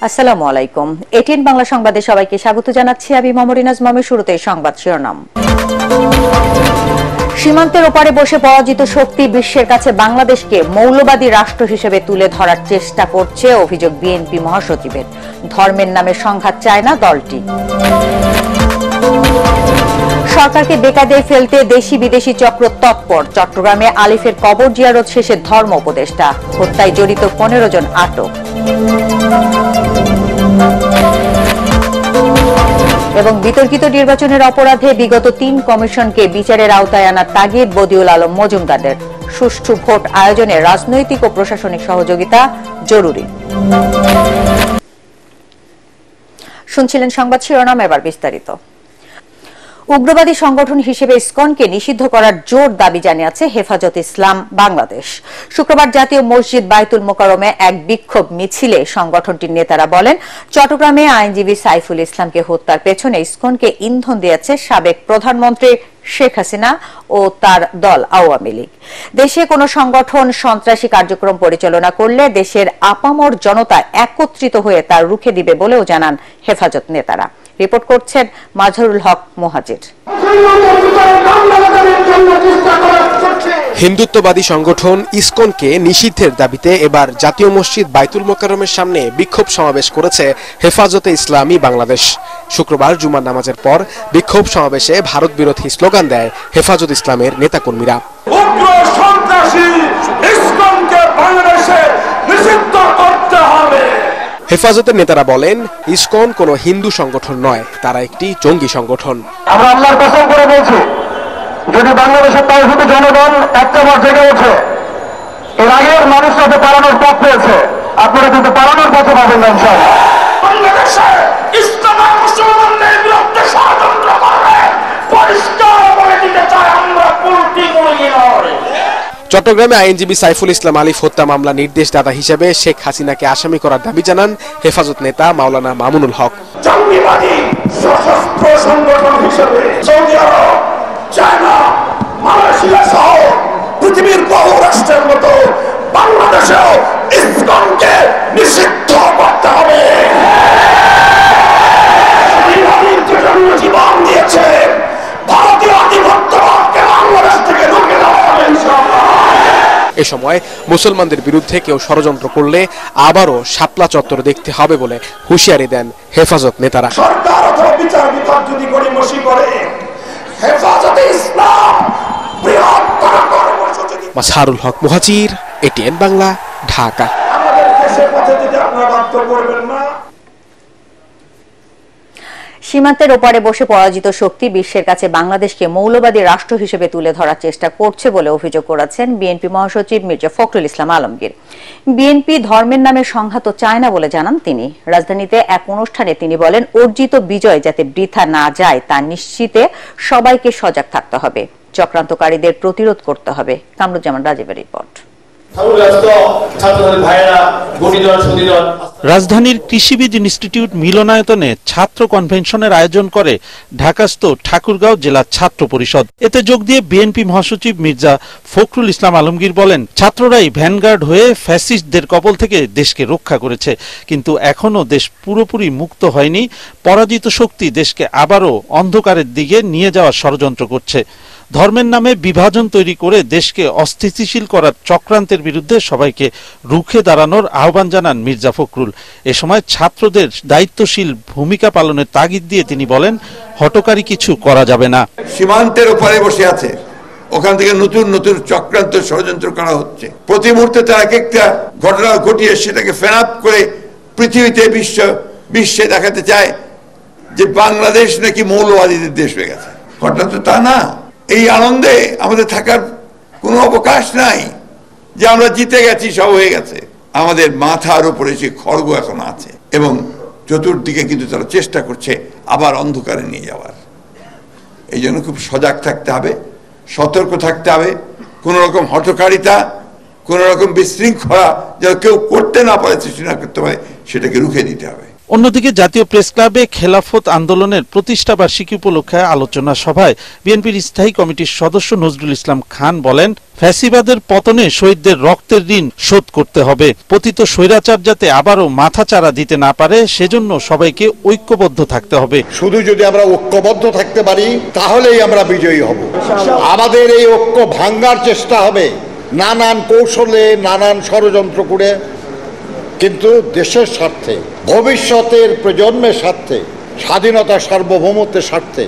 আসসালামু আলাইকুম। এটিএন বাংলা সংবাদে সবাইকে স্বাগত জানাচ্ছি। আমি মমরিনাজ মামি। শুরুতেই সংবাদ শিরোনাম। সীমান্তের ওপারে বসে পরাজিত শক্তি বিশ্বের কাছে বাংলাদেশকে মৌলবাদী রাষ্ট্র হিসেবে তুলে ধরার চেষ্টা করছে, অভিযোগ বিএনপি মহাসচিবের। ধর্মের নামে সংঘাত চায় না দলটি। সরকারকে বেকায়দায় ফেলতে দেশি বিদেশি চক্র তৎপর। চট্টগ্রামে আলিফের কবর জিয়ারত শেষে ধর্ম উপদেষ্টা। হত্যায় জড়িত 15 জন আটক। এবং বিতর্কিত নির্বাচনের অপরাধে বিগত 3 কমিশনকে বিচারের আওতায় আনার তাগিদ বদিউল আলম মজুমদারের। সুষ্ঠু ভোট আয়োজনে রাজনৈতিক ও প্রশাসনিক সহযোগিতা জরুরি। শুনছিলেন সংবাদ শিরোনাম, এবার বিস্তারিত। উগ্রবাদী সংগঠন হিসেবে ইসকনকে নিষিদ্ধ করার জোর দাবি জানিয়েছে হেফাজত ইসলাম বাংলাদেশ। শুক্রবার জাতীয় মসজিদ বায়তুল মোকাররমে এক বিক্ষোভ মিছিলে সংগঠনটির নেতারা বলেন, চট্টগ্রামে আইনজীবী সাইফুল ইসলামকে হত্যার পেছনে ইসকনকে ইন্ধন দিয়েছে সাবেক প্রধানমন্ত্রী শেখ হাসিনা ও তার দল আওয়ামী লীগ। দেশে কোন সংগঠন সন্ত্রাসী কার্যক্রম পরিচালনা করলে দেশের আপামর জনতা একত্রিত হয়ে তা রুখে দিবে বলেও জানান হেফাজত নেতারা। রিপোর্ট করছেন মাজহারুল হক মুহাজির। হিন্দুত্ববাদী সংগঠন ইসকনকে নিষিদ্ধের দাবিতে এবার জাতীয় মসজিদ বায়তুল মোকাররমের সামনে বিক্ষোভ সমাবেশ করেছে হেফাজতে ইসলামী বাংলাদেশ। শুক্রবার জুমার নামাজের পর বিক্ষোভ সমাবেশে ভারত বিরোধী স্লোগান দেয় হেফাজত ইসলামের নেতাকর্মীরা। হেফাজতের নেতারা বলেন, ইসকন কোনো হিন্দু সংগঠন নয়, তারা একটি জঙ্গি সংগঠন। আমরা আল্লাহর কসম করে বলছি, যদি বাংলাদেশের তাওহীদি জনগণ একটাবার জেগে ওঠে, এর আগের মানুষরা তো পালানোর পথ পেয়েছে, আপনারা কিন্তু পালানোর পথে পাবেন না ইনশাআল্লাহ। বাংলাদেশে ইসলাম আর মুসলমানদের বিরুদ্ধে ষড়যন্ত্র করবে, পরিষ্কার বলে দিতে চাই আমরা পুরোটি মুরগি নয়। চট্টগ্রামে আইনজীবী সাইফুল ইসলাম আলিফ হত্যা মামলা নির্দেশদাতা হিসেবে শেখ হাসিনাকে আসামি করার দাবি জানান হেফাজত নেতা মাওলানা মামুনুল হক। জঙ্গিবাদী সশস্ত্র সংগঠন হিসেবে সৌদি আরব, চায়না, মালয়েশিয়া সহ পৃথিবীর বহু রাষ্ট্রের মতো বাংলাদেশেও ইসকনকে নিষিদ্ধ করতে হবে। জীবন দিয়েছে, ভারতীয় আধিপত্যবাদকে বাংলাদেশ থেকে রুখে দেওয়া হবে ইনশাআল্লাহ। এ সময় মুসলমানদের বিরুদ্ধে কেউ ষড়যন্ত্র করলে আবারও শাপলা চত্বর দেখতে হবে বলে হুঁশিয়ারি দেন হেফাজত নেতারা। সরকার অথবা বিচার বিভাগ যদি গড়িমসি করে, হেফাজতে ইসলাম বৃহত্তর কর্মসূচি। মাজহারুল হক মুহাজির, এটিএন বাংলা, ঢাকা। আমাদের দেশের পথে যদি আপনারা বাধ্য করবেন না। সীমান্তের ওপারে বসে পরাজিত শক্তি বিশ্বের কাছে বাংলাদেশকে মৌলবাদী রাষ্ট্র হিসেবে তুলে ধরার চেষ্টা করছে বলে অভিযোগ করেছেন বিএনপি মহাসচিব মির্জা ফখরুল ইসলাম আলমগীর। বিএনপি ধর্মের নামে সংঘাত চায় না বলে জানান তিনি। রাজধানীতে এক অনুষ্ঠানে তিনি বলেন, অর্জিত বিজয় যাতে বৃথা না যায় তা নিশ্চিতে সবাইকে সজাগ থাকতে হবে, চক্রান্তকারীদের প্রতিরোধ করতে হবে। কামরুজ্জামান রাজীবের রিপোর্ট। রাজধানীর কৃষিবিদ ইনস্টিটিউট মিলনায়তনে ছাত্র কনভেনশনের আয়োজন করে ঢাকাস্থ ঠাকুরগাঁও জেলা ছাত্র পরিষদ। এতে যোগ দিয়ে বিএনপি মহাসচিব মির্জা ফখরুল ইসলাম আলমগীর বলেন, ছাত্ররাই ভ্যানগার্ড হয়ে ফ্যাসিস্টদের কবল থেকে দেশকে রক্ষা করেছে, কিন্তু এখনো দেশ পুরোপুরি মুক্ত হয়নি। পরাজিত শক্তি দেশকে আবারও অন্ধকারের দিকে নিয়ে যাওয়ার ষড়যন্ত্র করছে। ধর্মের নামে বিভাজন তৈরি করে দেশকে অস্থিতিশীল করার চক্রান্তের বিরুদ্ধে সবাইকে রুখে দাঁড়ানোর আহ্বান জানান মির্জা ফখরুল। এ সময় ছাত্রদের দায়িত্বশীল ভূমিকা পালনের তাগিদ দিয়ে তিনি বলেন, হঠকারী কিছু করা যাবে না। সীমান্তের ওপারে বসে আছে, ওখান থেকে নতুন নতুন চক্রান্ত ষড়যন্ত্র করা হচ্ছে। প্রতি মুহূর্তে তারা এক একটা ঘটনা ঘটিয়ে সেটাকে ফেনাপ করে পৃথিবীতে বিশ্বে দেখাতে চায় যে বাংলাদেশ নাকি মৌলবাদীদের দেশ হয়ে গেছে। ঘটনা তো তা না। এই আনন্দে আমাদের থাকার কোনো অবকাশ নাই যে আমরা জিতে গেছি, সব হয়ে গেছে। আমাদের মাথার উপরে যে খড়গ এখন আছে এবং চতুর্দিকে কিন্তু তারা চেষ্টা করছে আবার অন্ধকারে নিয়ে যাওয়ার। এই জন্য খুব সজাগ থাকতে হবে, সতর্ক থাকতে হবে। কোন রকম হঠকারিতা, কোন রকম বিশৃঙ্খলা যেন কেউ করতে না পারে, সৃষ্টি না করতে পারে, সেটাকে রুখে দিতে হবে। অন্যদিকে জাতীয় প্রেস ক্লাবে খেলাফত আন্দোলনের প্রতিষ্ঠা বার্ষিকী উপলক্ষে আলোচনা সভায় বিএনপির স্থায়ী কমিটির সদস্য নজরুল ইসলাম খান বলেন, ফ্যাসিবাদের পতনে শহীদদের রক্তের ঋণ শোধ করতে হবে। পতিত স্বৈরাচার যাতে আবারও মাথাচাড়া দিতে না পারে সেজন্য সবাইকে ঐক্যবদ্ধ থাকতে হবে। শুধু যদি আমরা ঐক্যবদ্ধ থাকতে পারি তাহলেই আমরা বিজয়ী হব। আমাদের এই ঐক্য ভাঙ্গার চেষ্টা হবে নানান কৌশলে, নানান ষড়যন্ত্র করে, কিন্তু দেশের স্বার্থে, ভবিষ্যতের প্রজন্মের স্বার্থে, স্বাধীনতা সার্বভৌমত্বের স্বার্থে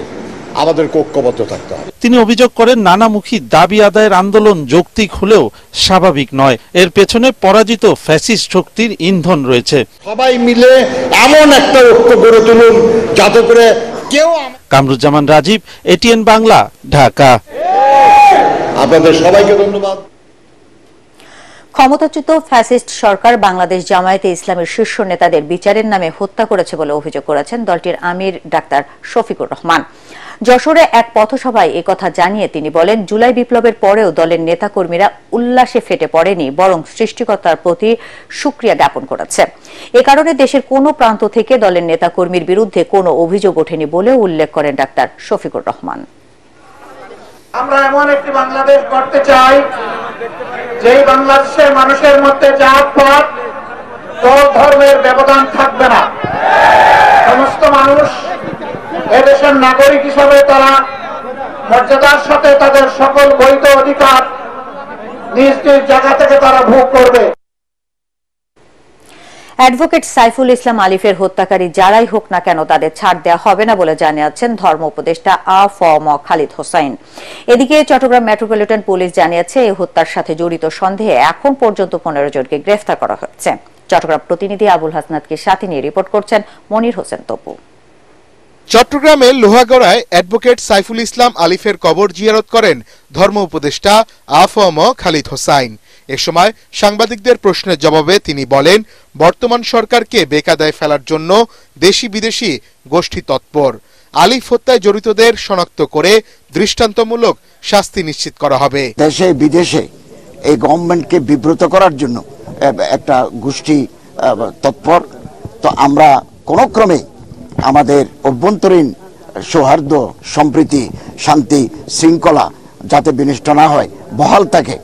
আমাদেরকে ঐক্যবদ্ধ থাকতে হবে। তিনি অভিযোগ করেন, নানামুখী দাবি আদায়ের আন্দোলন যৌক্তিক হলেও স্বাভাবিক নয়, এর পেছনে পরাজিত ফ্যাসিস্ট শক্তির ইন্ধন রয়েছে। সবাই মিলে এমন একটা ঐক্য গড়ে তুলুন যাতে করে কেউ। কামরুজ্জামান রাজীব, এটিএন বাংলা, ঢাকা। আপনাদের সবাইকে ধন্যবাদ। ক্ষমতাচ্যুত ফ্যাসিস্ট সরকার বাংলাদেশ জামায়াতে ইসলামের শীর্ষ নেতাদের বিচারের নামে হত্যা করেছে বলে অভিযোগ করেছেন দলটির আমির ডাক্তার শফিকুর রহমান। যশোরে এক পথসভায় একথা জানিয়ে তিনি বলেন, জুলাই বিপ্লবের পরেও দলের নেতাকর্মীরা উল্লাসে ফেটে পড়েনি, বরং সৃষ্টিকর্তার প্রতি শুকরিয়া জ্ঞাপন করেছে। এ কারণে দেশের কোনো প্রান্ত থেকে দলের নেতাকর্মীর বিরুদ্ধে কোনো অভিযোগ ওঠেনি বলেও উল্লেখ করেন ডাক্তার শফিকুর রহমান। আমরা এমন একটি বাংলাদেশ করতে চাই যেই বাংলাদেশের মানুষের মধ্যে জাতপাত, দল, ধর্মের ব্যবধান থাকবে না। সমস্ত মানুষ এদেশের নাগরিক হিসাবে তারা মর্যাদার সাথে তাদের সকল বৈধ অধিকার নিজ নিজ জায়গা থেকে তারা ভোগ করবে। অ্যাডভোকেট সাইফুল ইসলাম আলিফের হত্যাকারী যারাই হোক না কেন তাদের ছাড় দেওয়া হবে না বলে জানিয়েছেন ধর্ম উপদেষ্টা আ.ফ.ম. খালিদ হোসাইন। এদিকে চট্টগ্রাম মেট্রোপলিটন পুলিশ জানিয়েছে, এই হত্যার সাথে জড়িত সন্দেহে এখন পর্যন্ত 15 জনকে গ্রেফতার করা হয়েছে। চট্টগ্রাম প্রতিনিধি আবুল হাসনাতকে সাথে নিয়ে রিপোর্ট করছেন মনির হোসেন তপু। চট্টগ্রামের লোহাগড়ায় অ্যাডভোকেট সাইফুল ইসলাম আলিফের কবর জিয়ারত করেন ধর্ম উপদেষ্টা আ.ফ.ম. খালিদ হোসাইন। এ সময় সাংবাদিকদের প্রশ্নের জবাবে তিনি বলেন, বর্তমান সরকারকে বেকায়দায় ফেলার জন্য দেশি বিদেশি গোষ্ঠী তৎপর। আলিফ হত্যায় জড়িতদের শনাক্ত করে দৃষ্টান্তমূলক শাস্তি নিশ্চিত করা হবে। দেশে বিদেশে এই গভর্নমেন্টকে বিব্রত করার জন্য একটা গোষ্ঠী তৎপর। তো আমরা কোন ক্রমে আমাদের অভ্যন্তরীণ সৌহার্দ্য, সম্প্রীতি, শান্তি, শৃঙ্খলা যাতে বিনষ্ট না হয়, বহাল থাকে,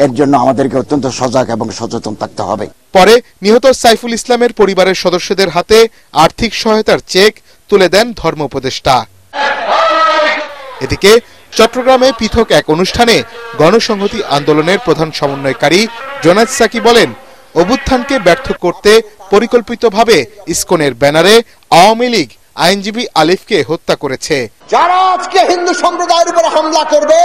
এর জন্য আমাদেরকে অত্যন্ত সজাগ এবং সচেতন থাকতে হবে। পরে নিহত সাইফুল ইসলামের পরিবারের সদস্যদের হাতে আর্থিক সহায়তার চেক তুলে দেন ধর্ম উপদেষ্টা। এদিকে চট্টগ্রামে পৃথক এক অনুষ্ঠানে গণসংহতি আন্দোলনের প্রধান সমন্বয়কারী জোনায়েদ সাকি বলেন, অভ্যুত্থানকে ব্যর্থ করতে পরিকল্পিতভাবে ইসকনের ব্যানারে আওয়ামী লীগ আইনজীবী আলিফকে হত্যা করেছে। যারা আজকে হিন্দু সম্প্রদায়ের উপরে হামলা করবে,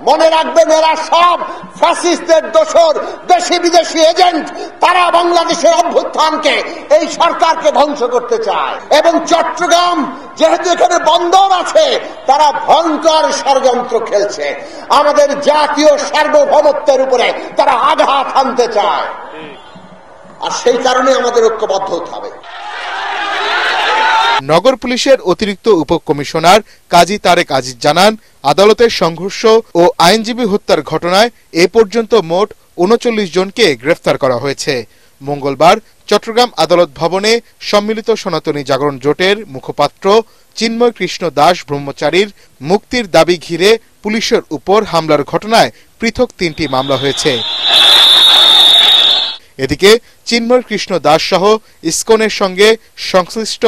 মনে রাখবেন এরা সব ফ্যাসিস্টদের দোসর, দেশি বিদেশি এজেন্ট। তারা বাংলাদেশের অভ্যুত্থানকে, এই সরকারকে ধ্বংস করতে চায়। এবং চট্টগ্রাম যেহেতু এখানে বন্দর আছে, তারা ভয়ঙ্কর ষড়যন্ত্র খেলছে। আমাদের জাতীয় সার্বভৌমত্বের উপরে তারা আঘাত হানতে চায়, আর সেই কারণে আমাদের ঐক্যবদ্ধ হতে হবে। নগর পুলিশের অতিরিক্ত উপকমিশনার কাজী তারেক আজিজ জানান, আদালতের সংঘর্ষ ও আইনজীবী হত্যার ঘটনায় এ পর্যন্ত মোট ৩৯ জনকে গ্রেফতার করা হয়েছে। মঙ্গলবার চট্টগ্রাম আদালত ভবনে সম্মিলিত সনাতনী জাগরণ জোটের মুখপাত্র চিন্ময় কৃষ্ণ দাস ব্রহ্মচারীর মুক্তির দাবি ঘিরে পুলিশের উপর হামলার ঘটনায় পৃথক 3টি মামলা হয়েছে। এদিকে চিন্ময় কৃষ্ণ দাস সহ ইসকনের সঙ্গে সংশ্লিষ্ট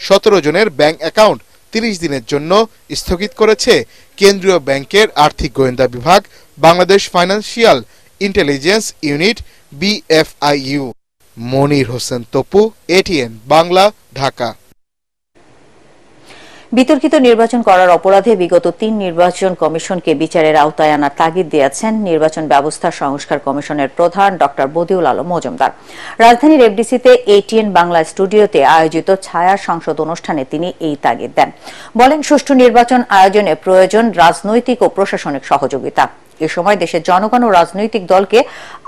17 জনের ব্যাংক অ্যাকাউন্ট 30 দিনের জন্য স্থগিত করেছে কেন্দ্রীয় ব্যাংকের আর্থিক গোয়েন্দা বিভাগ, Bangladesh financial intelligence unit BFIU। Monir Hossain Tapu, ATN Bangla, Dhaka. বিতর্কিত নির্বাচন করার অপরাধে বিগত 3 নির্বাচন কমিশনকে বিচারের আওতায় আনার তাগিদ দিয়েছেন নির্বাচন ব্যবস্থা সংস্কার কমিশনের প্রধান ডক্টর বদিউল আলম মজুমদার। রাজধানীর এফডিসিতে এটিএন বাংলা স্টুডিওতে আয়োজিত ছায়া সংসদ অনুষ্ঠানে তিনি এই তাগিদ দেন। বলেন, সুষ্ঠু নির্বাচন আয়োজনে প্রয়োজন রাজনৈতিক ও প্রশাসনিক সহযোগিতা। এ সময় দেশের জনগণ ও রাজনৈতিক দলকে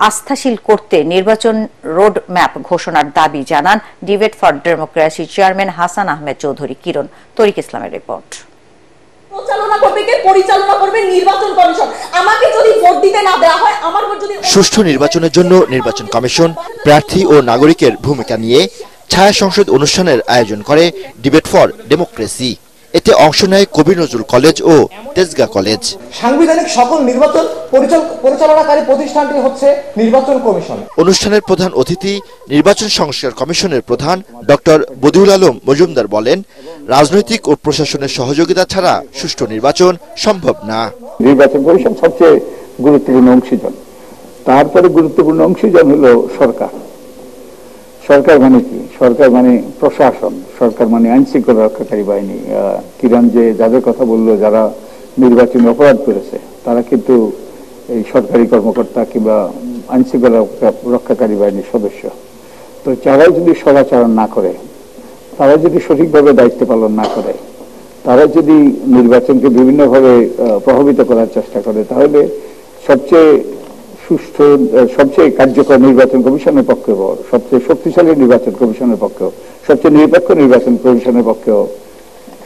আস্থাশীল করতে নির্বাচন রোড ম্যাপ ঘোষণার দাবি জানান debate for democracy chairman Hasan Ahmed Chowdhury Kiran. Tarik ইসলামের রিপোর্ট। পরিচালনা করবে কে? পরিচালনা করবে নির্বাচন কমিশন। আমাকে যদি ভোট দিতে না দেওয়া হয়, আমার ভোট যদি। সুষ্ঠু নির্বাচনের জন্য নির্বাচন কমিশন প্রার্থী ও নাগরিকের ভূমিকা নিয়ে ছায়া সংসদ অনুষ্ঠানের আয়োজন করে ডিবেট ফর ডেমোক্রেসি। এতে অংশ নেয় কবি নজরুল কলেজ ও তেজগাঁ কলেজ। সাংবিধানিক সকল নির্বাচন পরিচালনাকারী প্রতিষ্ঠানটি হচ্ছে নির্বাচন কমিশন। অনুষ্ঠানের প্রধান অতিথি নির্বাচন সংস্কার কমিশনের প্রধান ডক্টর বদিউল আলম মজুমদার বলেন, রাজনৈতিক ও প্রশাসনের সহযোগিতা ছাড়া সুষ্ঠু নির্বাচন সম্ভব না। নির্বাচন কমিশন সবচেয়ে গুরুত্বপূর্ণ অংশীজন, তারপরে গুরুত্বপূর্ণ অংশীজন হলো সরকার। সরকার মানে কি? সরকার মানে প্রশাসন, সরকার মানে আইন শৃঙ্খলা রক্ষাকারী বাহিনী। কিরণ যে যাদের কথা বললো, যারা নির্বাচনী অপরাধ করেছে তারা কিন্তু এই সরকারি কর্মকর্তা কিংবা আইন শৃঙ্খলা রক্ষাকারী বাহিনীর সদস্য। তো যারাই যদি সদাচরণ না করে, তারা যদি সঠিকভাবে দায়িত্ব পালন না করে, তারা যদি নির্বাচনকে বিভিন্নভাবে প্রভাবিত করার চেষ্টা করে, তাহলে সবচেয়ে সুষ্ঠু, সবচেয়ে কার্যকর নির্বাচন কমিশনের পক্ষেও, সবচেয়ে শক্তিশালী নির্বাচন কমিশনের পক্ষেও, সবচেয়ে নিরপেক্ষ নির্বাচন কমিশনের পক্ষেও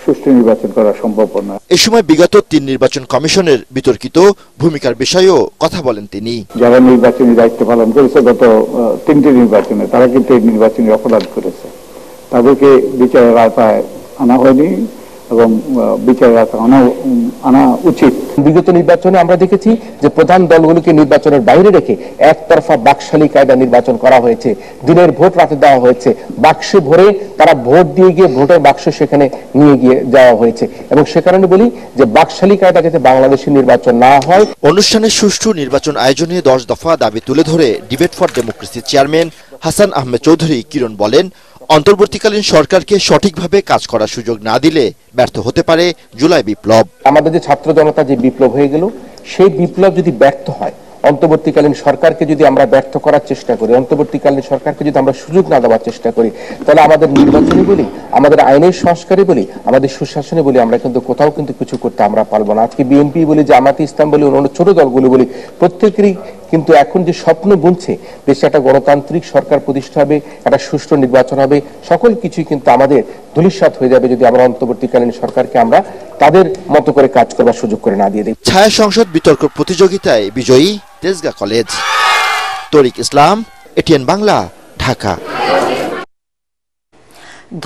সুষ্ঠু নির্বাচন করা সম্ভব নয়। এই সময় বিগত 3 নির্বাচন কমিশনের বিতর্কিত ভূমিকার বিষয়েও কথা বলেন তিনি। যারা নির্বাচনী দায়িত্ব পালন করেছে গত 3টি নির্বাচনে, তারা কিন্তু এই নির্বাচনী অপরাধ করেছে। তাদেরকে বিচারের আওতায় আনা হয়নি এবং বিচারের আওতায় আনা উচিত। বিগত নির্বাচনে আমরা দেখেছি যে প্রধান দলগুলোকে নির্বাচনের বাইরে রেখে একতরফা বাকশালী কায়দা নির্বাচন করা হয়েছে। দিনের ভোট রাতে দেওয়া হয়েছে, বাক্সে ভরে তারা ভোট দিয়ে গিয়ে ভোটের বাক্স সেখানে নিয়ে গিয়ে যাওয়া হয়েছে। এবং সে কারণে বলি যে বাকশালী কায়দা যাতে বাংলাদেশের নির্বাচন না হয়। অনুষ্ঠানে সুষ্ঠু নির্বাচন আয়োজনে 10 দফা দাবি তুলে ধরে ডিবেট ফর ডেমোক্রেসির চেয়ারম্যান হাসান আহমেদ চৌধুরী কিরণ বলেন, অন্তর্বর্তীকালীন সরকারকে সঠিকভাবে কাজ করার সুযোগ না দিলে ব্যর্থ হতে পারে জুলাই বিপ্লব। আমাদের যে ছাত্র জনতা যে বিপ্লব হয়ে গেল, সেই বিপ্লব যদি ব্যর্থ হয়, অন্তর্বর্তীকালীন সরকারকে যদি আমরা ব্যর্থ করার চেষ্টা করি, অন্তর্বর্তীকালীন সরকারকে যদি আমরা সুযোগ না দেওয়ার চেষ্টা করি, তাহলে আমাদের নির্বাচনে বলি, আমাদের আইনের সংস্কারে বলি, আমাদের সুশাসনে বলি, আমরা কিন্তু কোথাও কিন্তু কিছু করতে আমরা পারবো না। আজকে বিএনপি বলি, জামায়াতে ইসলাম বলি, অন্য ছোট দলগুলো বলি, প্রত্যেকেরই কিন্তু এখন যে স্বপ্ন বুনছে দেশে একটা গণতান্ত্রিক সরকার প্রতিষ্ঠা হবে, একটা সুষ্ঠু নির্বাচন হবে, সকল কিছুই কিন্তু আমাদের ধূলিসাৎ হয়ে যাবে যদি আমরা অন্তর্বর্তীকালীন সরকারকে আমরা তাদের মতো করে কাজ করবার সুযোগ করে না দিয়ে দিই। ছায়া সংসদ বিতর্ক প্রতিযোগিতায় বিজয়ী তেজগাঁ কলেজ। তরিক ইসলাম, এটিএন বাংলা, ঢাকা।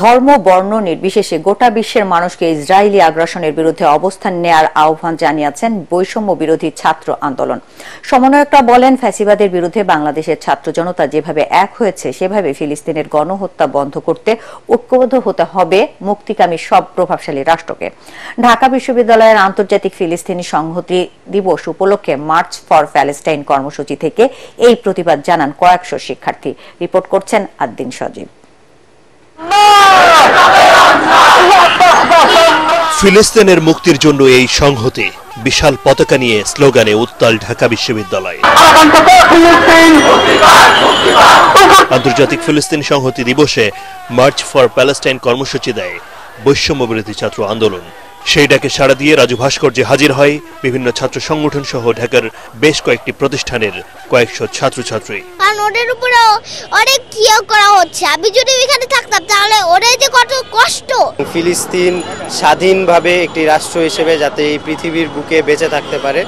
ধর্ম বর্ণ নির্বিশেষে গোটা বিশ্বের মানুষকে ইসরায়েলি আগ্রাসনের বিরুদ্ধে অবস্থান নেয়ার আহ্বান জানিয়েছেন বৈষম্য বিরোধী ছাত্র আন্দোলন। সমন্বয়করা বলেন, ফ্যাসিবাদের বিরুদ্ধে বাংলাদেশের ছাত্র জনতা যেভাবে এক হয়েছে, সেভাবে ফিলিস্তিনের গণহত্যা বন্ধ করতে ঐক্যবদ্ধ হতে হবে মুক্তিকামী সব প্রভাবশালী রাষ্ট্রকে। ঢাকা বিশ্ববিদ্যালয়ের আন্তর্জাতিক ফিলিস্তিনি সংহতি দিবস উপলক্ষে মার্চ ফর প্যালেস্টাইন কর্মসূচি থেকে এই প্রতিবাদ জানান কয়েকশো শিক্ষার্থী। রিপোর্ট করছেন আদ্দিন সজীব। ফিলিস্তিনের মুক্তির জন্য এই সংহতি, বিশাল পতাকা নিয়ে স্লোগানে উত্তাল ঢাকা বিশ্ববিদ্যালয়। আন্তর্জাতিক ফিলিস্তিন সংহতি দিবসে মার্চ ফর প্যালেস্টাইন কর্মসূচি দেয় বৈষম্য বিরোধী ছাত্র আন্দোলন। সেই ডাকে সাড়া দিয়ে রাজু ভাস্কর্যে হাজির হয় বিভিন্ন ছাত্র সংগঠন সহ ঢাকার বেশ কয়েকটি প্রতিষ্ঠানের কয়েকশো ছাত্রছাত্রী। কারণ ওদের উপরে অনেক কিয়া করা হচ্ছে, আমি যদি এখানে থাকতাম তাহলে ওদের যে কত কষ্ট। ফিলিস্তিন স্বাধীনভাবে একটি রাষ্ট্র হিসেবে যাতে এই পৃথিবীর বুকে বেঁচে থাকতে পারে,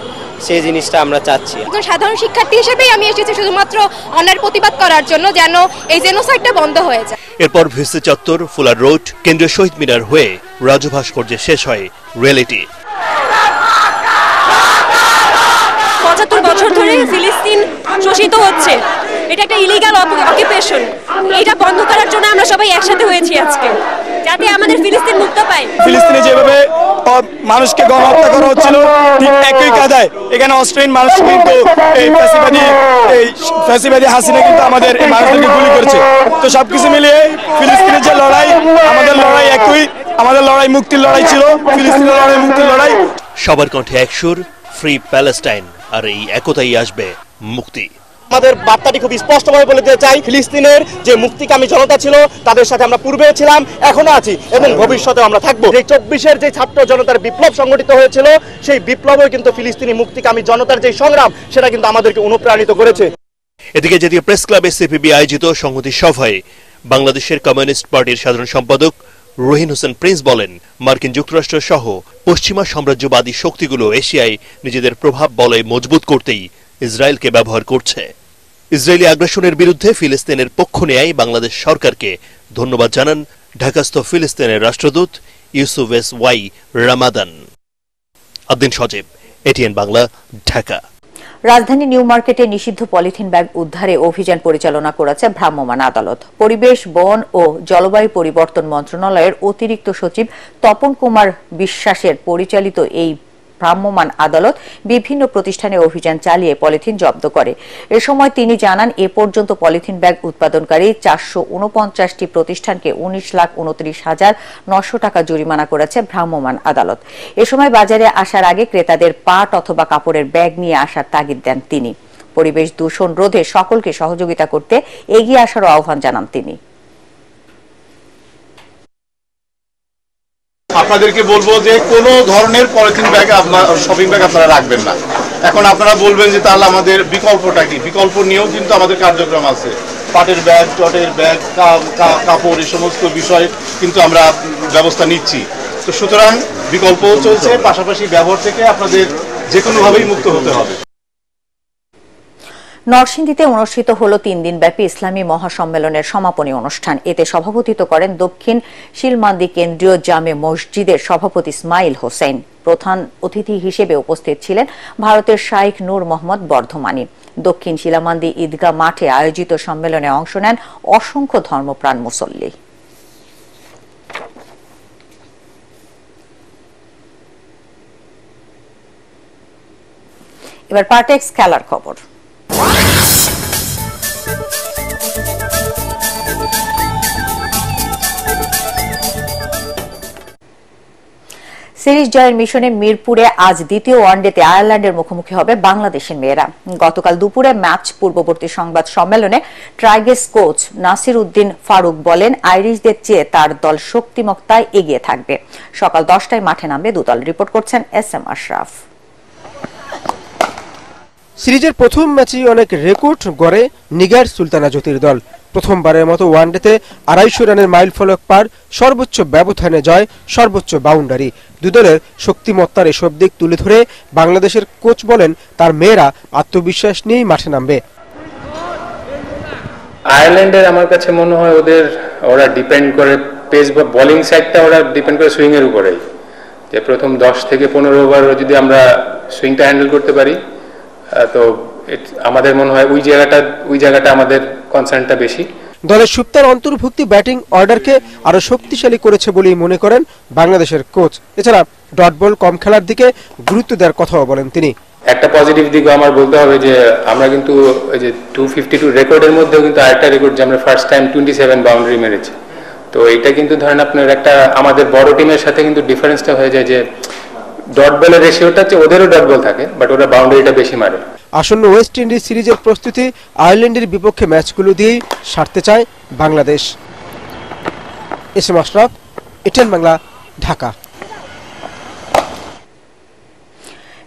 সেই জিনিসটা আমরা চাচ্ছি। একজন সাধারণ শিক্ষার্থী হিসেবেই আমি এসেছি শুধুমাত্র অন্যায়ের প্রতিবাদ করার জন্য, যেন এই জেনোসাইডটা বন্ধ হয়ে যায়। এরপর ভিসি চত্বর, ফুলার রোড, কেন্দ্রীয় শহীদ মিনার হয়ে রাজু ভাস্কর্যে শেষ হয় রিয়েলিটি। ৭৫ বছর ধরে ফিলিস্তিন শোষিত হচ্ছে, এটা একটা ইলিগাল অকুপেশন। এটা বন্ধ করার জন্য আমরা সবাই একসাথে হয়েছি আজকে, যাতে আমাদের ফিলিস্তিন মুক্ত পায়। ফিলিস্তিনে যেভাবে মানুষকে গণহত্যা করা হচ্ছিল, ঠিক একই কায়দায় এখানে অস্ট্রেলিয়ান মানুষ কিন্তু এই ফ্যাসিবাদী হাসিনা কিন্তু আমাদের এই মানুষদেরকে গুলি করেছে। তো সবকিছু মিলিয়ে ফিলিস্তিনের যে লড়াই, আমাদের লড়াই একই, আমাদের লড়াই মুক্তির লড়াই ছিল, ফিলিস্তিনের লড়াই মুক্তির লড়াই। সবার কণ্ঠে এক সুর, ফ্রি প্যালেস্টাইন, আর এই একতাই আসবে মুক্তি। আমাদের বার্তাটি খুব স্পষ্টভাবে বলে দিতে চাই, ফিলিস্তিনের যে মুক্তিকামী জনতা ছিল তাদের সাথে আমরা পূর্বে ছিলাম, এখনো আছি এবং ভবিষ্যতেও আমরা থাকবো। এই 24-এর যে ছাত্র জনতার বিপ্লব সংগঠিত হয়েছিল, সেই বিপ্লবও কিন্তু ফিলিস্তিনি মুক্তিকামী জনতার যে সংগ্রাম, সেটা কিন্তু আমাদেরকে অনুপ্রাণিত করেছে। এদিকে জাতীয় প্রেস ক্লাবে সিপিবি আয়োজিত সংহতি সভায় বাংলাদেশের কমিউনিস্ট পার্টির সাধারণ সম্পাদক রহিন হোসেন প্রিন্স বলেন, মার্কিন যুক্তরাষ্ট্র সহ পশ্চিমা সাম্রাজ্যবাদী শক্তিগুলো এশিয়ায় নিজেদের প্রভাব বলয় মজবুত করতেই ইসরায়েলকে ব্যবহার করছে। ইসরায়েলি আগ্রাসনের বিরুদ্ধে ফিলিস্তিনের পক্ষ নেয় বাংলাদেশ সরকারকে ধন্যবাদ জানান ঢাকাস্থ ফিলিস্তিনের রাষ্ট্রদূত ইউসুফ এস ওয়াই রামাদান। আদ্দিন সজীব, এটিএন বাংলা, ঢাকা। রাজধানী নিউ মার্কেটে নিষিদ্ধ পলিথিন ব্যাগ উদ্ধারে অভিযান পরিচালনা করেছে ভ্রাম্যমাণ আদালত। পরিবেশ, বন ও জলবায়ু পরিবর্তন মন্ত্রণালয়ের অতিরিক্ত সচিব তপন কুমার বিশ্বাসের পরিচালিত এই ভ্রাম্যমাণ আদালত বিভিন্ন প্রতিষ্ঠানে অভিযান চালিয়ে পলিথিন জব্দ করে। এ সময় তিনি জানান, এ পর্যন্ত পলিথিন ব্যাগ উৎপাদনকারী 449টি প্রতিষ্ঠানকে 19,29,900 টাকা জরিমানা করেছে ভ্রাম্যমাণ আদালত। এ সময় বাজারে আসার আগে ক্রেতাদের পাট অথবা কাপড়ের ব্যাগ নিয়ে আসার তাগিদ দেন তিনি। পরিবেশ দূষণ রোধে সকলকে সহযোগিতা করতে এগিয়ে আসারও আহ্বান জানান তিনি। আপনাদেরকে বলবো যে কোনো ধরনের পলিথিন ব্যাগ আপনার শপিং ব্যাগ আপনারা রাখবেন না। এখন আপনারা বলবেন যে তাহলে আমাদের বিকল্পটা কি? বিকল্প নিয়েও কিন্তু আমাদের কার্যক্রম আছে। পাটের ব্যাগ, টটের ব্যাগ, কাপড়, এই সমস্ত বিষয় কিন্তু আমরা ব্যবস্থা নিচ্ছি। তো সুতরাং বিকল্পও চলছে, পাশাপাশি ব্যবহার থেকে আপনাদের যে কোনোভাবেই মুক্ত হতে হবে। নরসিংদীতে অনুষ্ঠিত হল 3 দিনব্যাপী ইসলামী মহাসম্মেলনের সমাপনী অনুষ্ঠান। এতে সভাপতিত্ব করেন দক্ষিণ শিলমান্দি কেন্দ্রীয় জামে মসজিদের সভাপতি ইসমাইল হোসেন। প্রধান অতিথি হিসেবে উপস্থিত ছিলেন ভারতের শাইখ নূর মোহাম্মদ বর্ধমানী। দক্ষিণ শিলামান্দি ঈদগাহ মাঠে আয়োজিত সম্মেলনে অংশ নেন অসংখ্য ধর্মপ্রাণ মুসল্লি। এবার পার্টেক্স খেলার খবর। সিরিজ জয়ের মিশনে মিরপুরে আজ দ্বিতীয় ওয়ানডেতে আয়ারল্যান্ডের মুখোমুখি হবে বাংলাদেশের মেয়েরা। গতকাল দুপুরে ম্যাচ পূর্ববর্তী সংবাদ সম্মেলনে ট্রাইগেস কোচ নাসির উদ্দিন ফারুক বলেন, আইরিশদের চেয়ে তার দল শক্তিমত্তায় এগিয়ে থাকবে। সকাল 10টায় মাঠে নামবে দুদল। রিপোর্ট করছেন SM আশরাফ। সিরিজের প্রথম ম্যাচেই অনেক রেকর্ড গড়ে নিগার সুলতানা জ্যোতির দল। প্রথমবারের মতো ওয়ানডেতে 250 রানের মাইল ফলক পার, সর্বোচ্চ ব্যবধানে জয়, সর্বোচ্চ বাউন্ডারি। দুদলের শক্তিমত্তার এসব দিক তুলে ধরে বাংলাদেশের কোচ বলেন, তার মেয়েরা আত্মবিশ্বাস নিয়েই মাঠে নামবে। আয়ারল্যান্ডের আমার কাছে মনে হয় ওরা ডিপেন্ড করে পেস বা বোলিং সাইডটা, ওরা ডিপেন্ড করে সুইং এর উপরেই। যে প্রথম 10 থেকে 15 ওভার যদি আমরা সুইংটা হ্যান্ডেল করতে পারি, তো আমাদের মনে হয় ওই জায়গাটা আমাদের কনসার্নটা বেশি। দলের সুপ্তার অন্তর্ভুক্তি ব্যাটিং অর্ডারকে আরো শক্তিশালী করেছে বলেই মনে করেন বাংলাদেশের কোচ। এছাড়া ডট বল কম খেলার দিকে গুরুত্ব দেওয়ার কথাও বলেন তিনি। একটা পজিটিভ দিক আমার বলতে হবে যে আমরা কিন্তু ওই যে 252 রেকর্ডের মধ্যেও কিন্তু আরেকটা রেকর্ড যে আমরা ফার্স্ট টাইম 27 বাউন্ডারি মেরেছি। তো এটা কিন্তু ধরেন আপনার একটা আমাদের বড় টিমের সাথে কিন্তু ডিফারেন্সটা হয়ে যায় যে ডট বলের রেশিওটা হচ্ছে ওদেরও ডট বল থাকে, বাট ওরা বাউন্ডারিটা বেশি মারে। আসন্ন ওয়েস্ট ইন্ডিজ সিরিজের প্রস্তুতি আয়ারল্যান্ডের বিপক্ষে ম্যাচগুলো দিয়েই সারতে চায় বাংলাদেশ। SM Ashraf, ATN Bangla, Dhaka.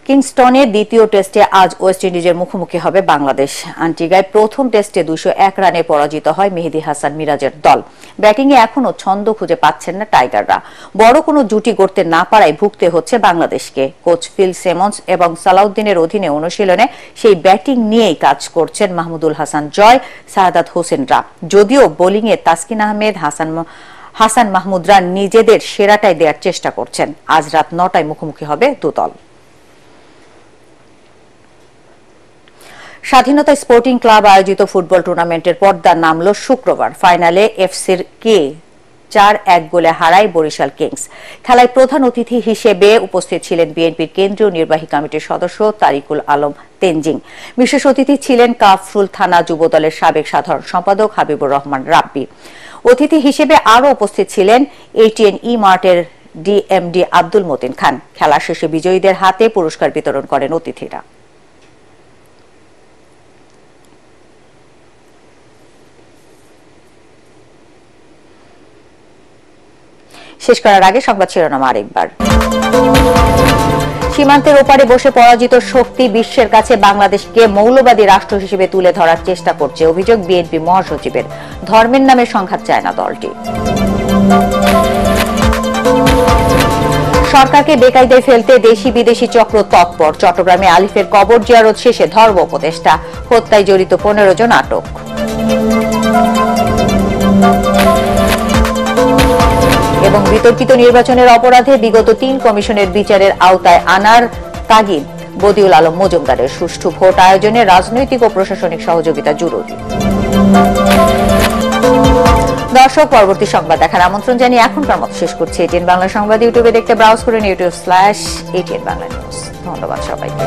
কিংস্টনে দ্বিতীয় টেস্টে আজ ওয়েস্ট ইন্ডিজের মুখোমুখি হবে বাংলাদেশ। আন্টিগায় প্রথম টেস্টে 201 রানে পরাজিত হয় মেহেদী হাসান মিরাজের দল। ব্যাটিংয়ে এখনো ছন্দ খুঁজে পাচ্ছেন না টাইগাররা। বড় কোনো জুটি গড়তে না পারায় ভুগতে হচ্ছে বাংলাদেশকে। কোচ ফিল সিমন্স এবং সালাউদ্দিনের অধীনে অনুশীলনে সেই ব্যাটিং নিয়েই কাজ করছেন মাহমুদুল হাসান জয়, সাহাদাত হোসেনরা। যদিও বোলিংয়ে তাসকিন আহমেদ, হাসান মাহমুদরা নিজেদের সেরাটাই দেওয়ার চেষ্টা করছেন। আজ রাত 9টায় মুখোমুখি হবে দুদল। স্বাধীনতা স্পোর্টিং ক্লাব আয়োজিত ফুটবল টুর্নামেন্টের পর্দা নামল শুক্রবার। ফাইনালে এফসির কে 4-1 গোলে হারায় বরিশাল কিংস। খেলায় প্রধান অতিথি হিসেবে উপস্থিত ছিলেন বিএনপির কেন্দ্রীয় নির্বাহী কমিটির সদস্য তারিকুল আলম তেনজিং। বিশেষ অতিথি ছিলেন কাফরুল থানা যুবদলের সাবেক সাধারণ সম্পাদক হাবিবুর রহমান রাব্বি। অতিথি হিসেবে আরও উপস্থিত ছিলেন ATN ই-মার্টের DMD আব্দুল মতিন খান। খেলা শেষে বিজয়ীদের হাতে পুরস্কার বিতরণ করেন অতিথিরা। শেষ করার আগে সংবাদ শিরোনাম আরেকবার। সীমান্তের ওপারে বসে পরাজিত শক্তি বিশ্বের কাছে বাংলাদেশকে মৌলবাদী রাষ্ট্র হিসেবে তুলে ধরার চেষ্টা করছে, অভিযোগ বিএনপি মহাসচিবের। ধর্মের নামে সংঘাত চায় না দলটি। সরকারকে বেকায়দায় ফেলতে দেশি বিদেশি চক্র তৎপর। চট্টগ্রামে আলিফের কবর জিয়ারত শেষে ধর্ম উপদেষ্টা, হত্যায় জড়িত 15 জন আটক। এবং বিতর্কিত নির্বাচনের অপরাধে বিগত 3 কমিশনের বিচারের আওতায় আনার তাগিদ বদিউল আলম মজুমদারের। সুষ্ঠু ভোট আয়োজনে রাজনৈতিক ও প্রশাসনিক সহযোগিতা জরুরি। দর্শক, পরবর্তী সংবাদ দেখার আমন্ত্রণ জানিয়ে এখনকার মতো শেষ করছি। এটিএন বাংলা সংবাদ ইউটিউবে দেখতে ব্রাউজ করুন youtube/ATN বাংলা নিউজ। ধন্যবাদ সবাইকে।